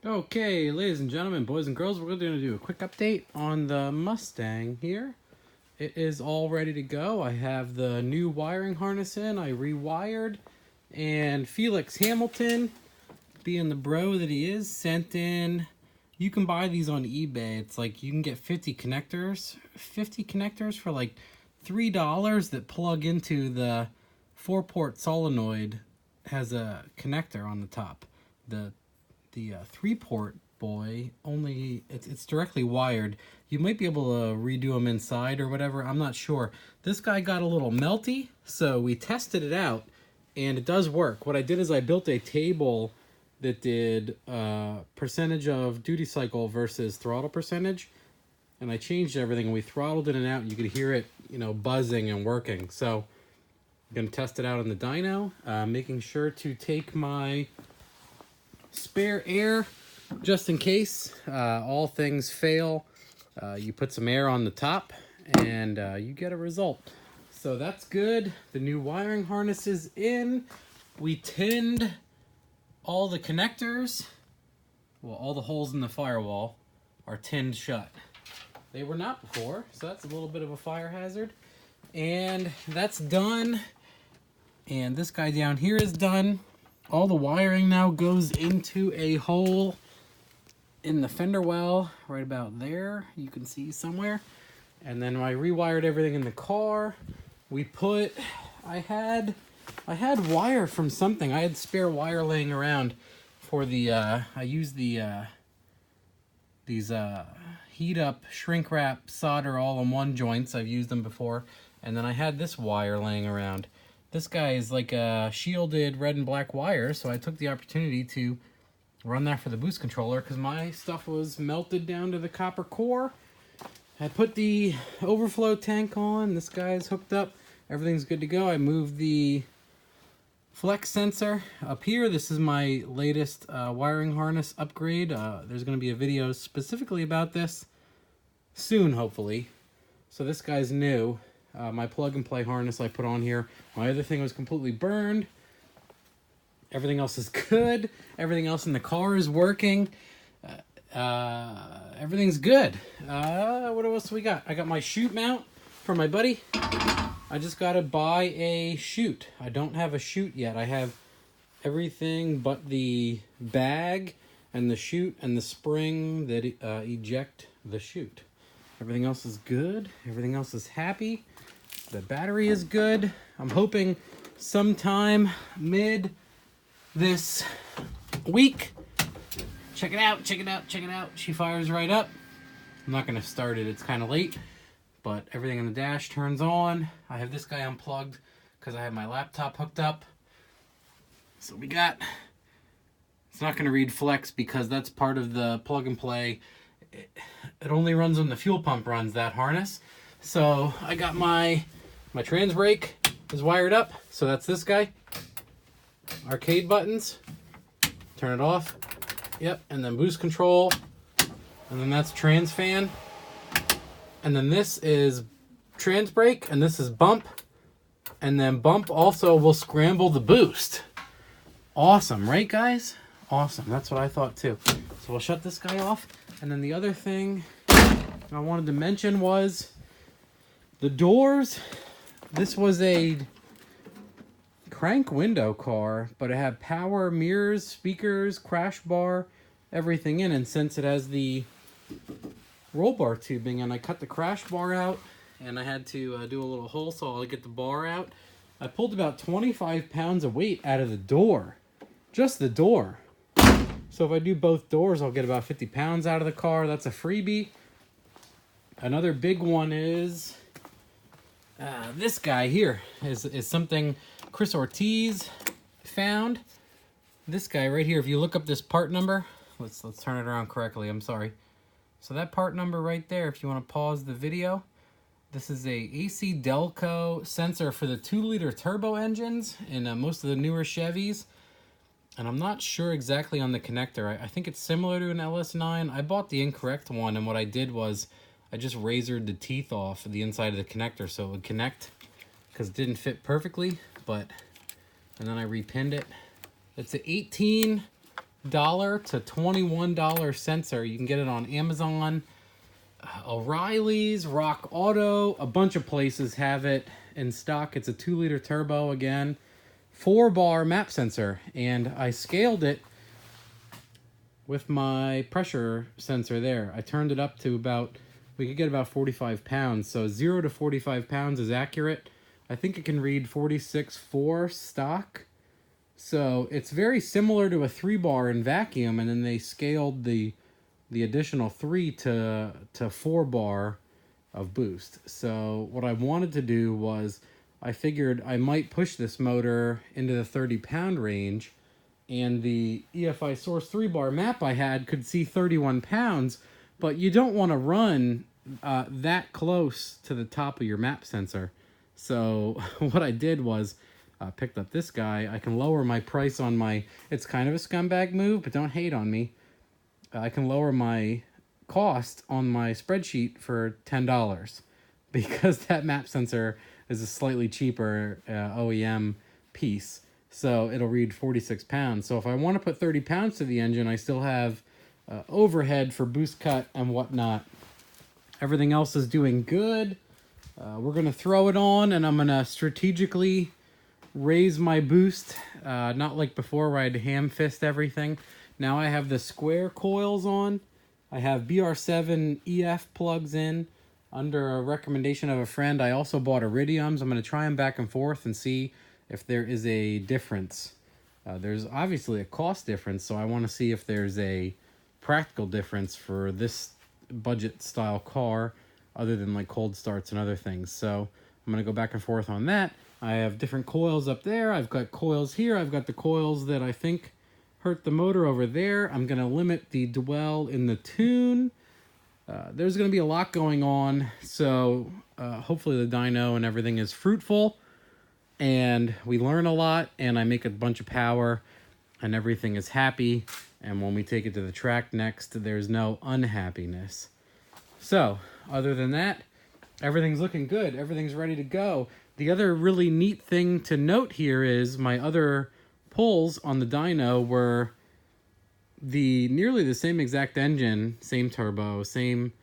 Okay, ladies and gentlemen, boys and girls, we're going to do a quick update on the Mustang here. It is all ready to go. I have the new wiring harness in. I rewired, and Felix Hamilton, being the bro that he is, sent in. You can buy these on eBay. It's like you can get 50 connectors for like $3 that plug into the 4-port solenoid. Has a connector on the top. The 3-port boy only it's directly wired. You might be able to redo them inside or whatever. I'm not sure. This guy got a little melty, so we tested it out, and it does work. What I did is I built a table that did percentage of duty cycle versus throttle percentage, and I changed everything, and we throttled it and out, and you could hear it, buzzing and working. So I'm gonna test it out on the dyno, making sure to take my spare air just in case all things fail. You put some air on the top and you get a result. So that's good. The new wiring harness is in. We tinned all the connectors. Well, all the holes in the firewall are tinned shut. They were not before, so that's a little bit of a fire hazard. And that's done. And this guy down here is done. All the wiring now goes into a hole in the fender well right about there. You can see somewhere. And then I rewired everything in the car. I had wire from something. I had spare wire laying around for the I used these heat up shrink wrap solder all-in-one joints. I've used them before. And then I had this wire laying around. This guy is like a shielded red and black wire, so I took the opportunity to run that for the boost controller because my stuff was melted down to the copper core. I put the overflow tank on. This guy is hooked up. Everything's good to go. I moved the flex sensor up here. This is my latest wiring harness upgrade. There's going to be a video specifically about this soon, hopefully. So this guy's new. My plug-and-play harness I put on here. My other thing was completely burned. Everything else is good. Everything else in the car is working. Everything's good. What else we got? I got my chute mount for my buddy. I just got to buy a chute. I don't have a chute yet. I have everything but the bag and the chute and the spring that eject the chute. Everything else is good. Everything else is happy. The battery is good. I'm hoping sometime mid this week. Check it out, check it out, check it out. She fires right up. I'm not going to start it. It's kind of late. But everything in the dash turns on. I have this guy unplugged because I have my laptop hooked up. So we got... It's not going to read flex because that's part of the plug and play. It only runs when the fuel pump runs, that harness. So I got my trans brake is wired up. So that's this guy. Arcade buttons. Turn it off. Yep. And then boost control. And then that's trans fan. And then this is trans brake. And this is bump. And then bump also will scramble the boost. Awesome, right guys? Awesome. That's what I thought too. So we'll shut this guy off. And then the other thing I wanted to mention was the doors. This was a crank window car, but it had power, mirrors, speakers, crash bar, everything in. And since it has the roll bar tubing, and I cut the crash bar out, and I had to do a little hole so I'll get the bar out. I pulled about 25 pounds of weight out of the door. Just the door. So if I do both doors, I'll get about 50 pounds out of the car. That's a freebie. Another big one is this guy here is something Chris Ortiz found. This guy right here, if you look up this part number, let's turn it around correctly. I'm sorry. So that part number right there, if you want to pause the video, this is a AC Delco sensor for the 2-liter turbo engines in most of the newer Chevys. And I'm not sure exactly on the connector. I think it's similar to an LS9. I bought the incorrect one, and what I did was I just razored the teeth off the inside of the connector so it would connect, because it didn't fit perfectly. And then I repinned it. It's an 18 to $21 sensor. You can get it on Amazon, O'Reilly's, Rock Auto, a bunch of places have it in stock. It's a 2-liter turbo again, 4-bar map sensor, and I scaled it with my pressure sensor there. I turned it up to about, we could get about 45 pounds. So 0 to 45 pounds is accurate. I think it can read 46.4 stock. So it's very similar to a 3-bar in vacuum, and then they scaled the additional 3 to 4-bar of boost. So what I wanted to do was, I figured I might push this motor into the 30-pound range, and the EFI Source 3-bar map I had could see 31 pounds, but you don't want to run that close to the top of your map sensor. So what I did was picked up this guy. I can lower my price on my, it's kind of a scumbag move, but don't hate on me. I can lower my cost on my spreadsheet for $10 because that map sensor is a slightly cheaper OEM piece. So it'll read 46 pounds. So if I want to put 30 pounds to the engine, I still have overhead for boost cut and whatnot. Everything else is doing good. We're going to throw it on, and I'm going to strategically raise my boost. Not like before where I had to ham fist everything. Now I have the square coils on. I have BR7 EF plugs in. Under a recommendation of a friend, I also bought iridiums. I'm going to try them back and forth and see if there is a difference. There's obviously a cost difference, so I want to see if there's a practical difference for this budget style car other than like cold starts and other things. So I'm going to go back and forth on that. I have different coils up there. I've got coils here. I've got the coils that I think hurt the motor over there. I'm going to limit the dwell in the tune. There's going to be a lot going on, so hopefully the dyno and everything is fruitful, and we learn a lot, and I make a bunch of power, and everything is happy, and when we take it to the track next, there's no unhappiness. So, other than that, everything's looking good. Everything's ready to go. The other really neat thing to note here is my other pulls on the dyno were nearly the same exact engine, same turbo, same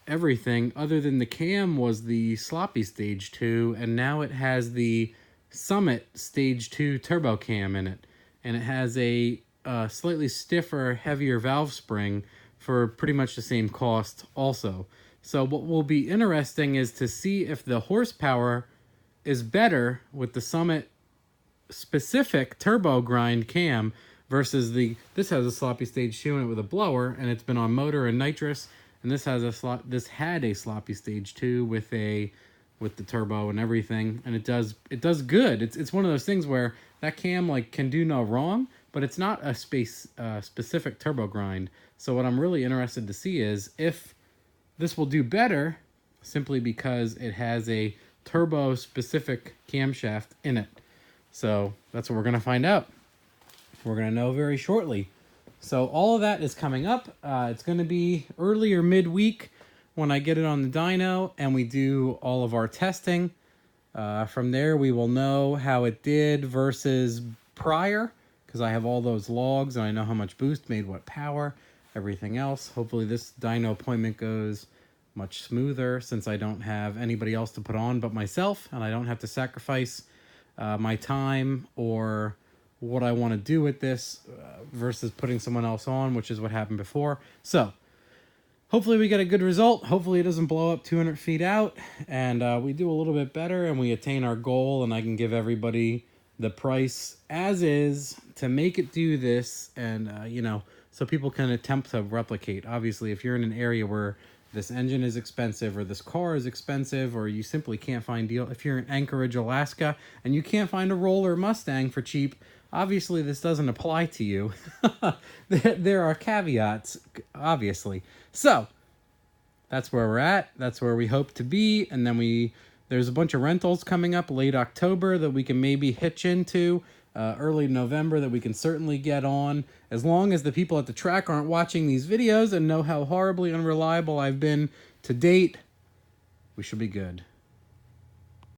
everything, other than the cam was the sloppy stage 2, and now it has the Summit stage 2 turbo cam in it, and it has a slightly stiffer, heavier valve spring for pretty much the same cost also. So what will be interesting is to see if the horsepower is better with the Summit specific turbo grind cam versus this has a sloppy stage 2 in it with a blower, and it's been on motor and nitrous, and this had a sloppy stage 2 with the turbo and everything, and it does good. It's one of those things where that cam like can do no wrong, but it's not a specific turbo grind. So what I'm really interested to see is if this will do better simply because it has a turbo specific camshaft in it. So that's what we're going to find out. We're going to know very shortly. So all of that is coming up. It's going to be early or midweek when I get it on the dyno and we do all of our testing. From there, we will know how it did versus prior, because I have all those logs and I know how much boost made what power, everything else. Hopefully this dyno appointment goes much smoother since I don't have anybody else to put on but myself, and I don't have to sacrifice my time or what I want to do with this versus putting someone else on, which is what happened before. So hopefully we get a good result. Hopefully it doesn't blow up 200 feet out, and we do a little bit better and we attain our goal, and I can give everybody the price as is to make it do this, and so people can attempt to replicate. Obviously, if you're in an area where this engine is expensive or this car is expensive, or you simply can't find if you're in Anchorage, Alaska, and you can't find a Roller Mustang for cheap, obviously this doesn't apply to you. There are caveats, obviously. So that's where we're at. That's where we hope to be. And then there's a bunch of rentals coming up late October that we can maybe hitch into, early November that we can certainly get on. As long as the people at the track aren't watching these videos and know how horribly unreliable I've been to date, we should be good.